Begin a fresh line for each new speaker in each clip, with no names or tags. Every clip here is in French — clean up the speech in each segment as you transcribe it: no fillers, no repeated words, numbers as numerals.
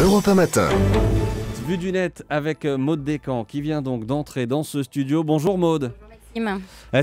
Europe 1 Matin.
Vue du net avec Maude Descamps qui vient donc d'entrer dans ce studio. Bonjour Maude.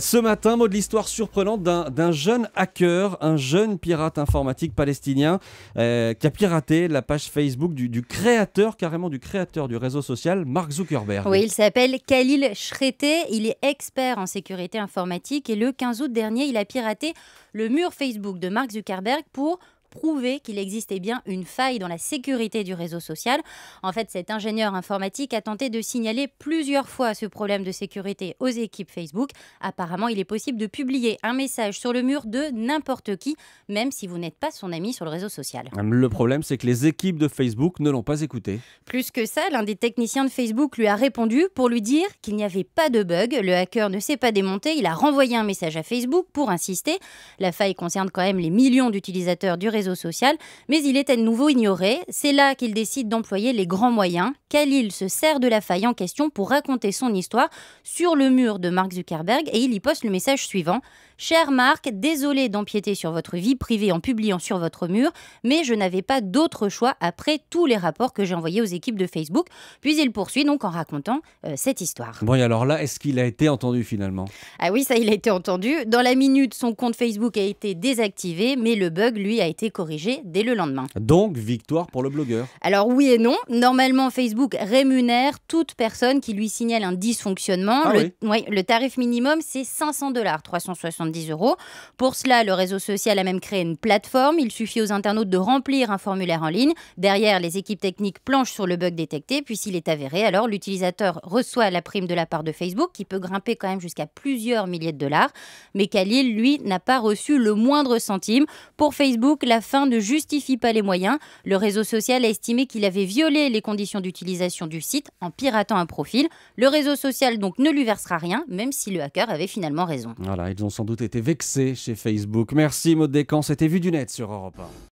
Ce matin, Maude, l'histoire surprenante d'un jeune hacker, un jeune pirate informatique palestinien qui a piraté la page Facebook du créateur, carrément du créateur du réseau social, Mark Zuckerberg.
Oui, il s'appelle Khalil Shreteh, il est expert en sécurité informatique et le 15 août dernier, il a piraté le mur Facebook de Mark Zuckerberg pour prouver qu'il existait bien une faille dans la sécurité du réseau social. En fait, cet ingénieur informatique a tenté de signaler plusieurs fois ce problème de sécurité aux équipes Facebook. Apparemment, il est possible de publier un message sur le mur de n'importe qui, même si vous n'êtes pas son ami sur le réseau social.
Le problème, c'est que les équipes de Facebook ne l'ont pas écouté.
Plus que ça, l'un des techniciens de Facebook lui a répondu pour lui dire qu'il n'y avait pas de bug. Le hacker ne s'est pas démonté, il a renvoyé un message à Facebook pour insister. La faille concerne quand même les millions d'utilisateurs du réseau social, mais il est à nouveau ignoré. C'est là qu'il décide d'employer les grands moyens. Khalil se sert de la faille en question pour raconter son histoire sur le mur de Mark Zuckerberg et il y poste le message suivant. Cher Mark, désolé d'empiéter sur votre vie privée en publiant sur votre mur, mais je n'avais pas d'autre choix après tous les rapports que j'ai envoyés aux équipes de Facebook. Puis il poursuit donc en racontant cette histoire.
Bon, et alors là, est-ce qu'il a été entendu finalement?
Ah oui, ça il a été entendu. Dans la minute, son compte Facebook a été désactivé, mais le bug, lui, a été corrigé dès le lendemain.
Donc, victoire pour le blogueur.
Alors oui et non. Normalement, Facebook rémunère toute personne qui lui signale un dysfonctionnement. Le tarif minimum, c'est 500 $, 370 €. Pour cela, le réseau social a même créé une plateforme. Il suffit aux internautes de remplir un formulaire en ligne. Derrière, les équipes techniques planchent sur le bug détecté. Puis s'il est avéré, alors l'utilisateur reçoit la prime de la part de Facebook, qui peut grimper quand même jusqu'à plusieurs milliers de dollars. Mais Khalil, lui, n'a pas reçu le moindre centime. Pour Facebook, la fin ne justifie pas les moyens. Le réseau social a estimé qu'il avait violé les conditions d'utilisation du site en piratant un profil. Le réseau social donc ne lui versera rien, même si le hacker avait finalement raison.
Voilà, ils ont sans doute été vexés chez Facebook. Merci Maude Descamps, c'était Vue du net sur Europe 1.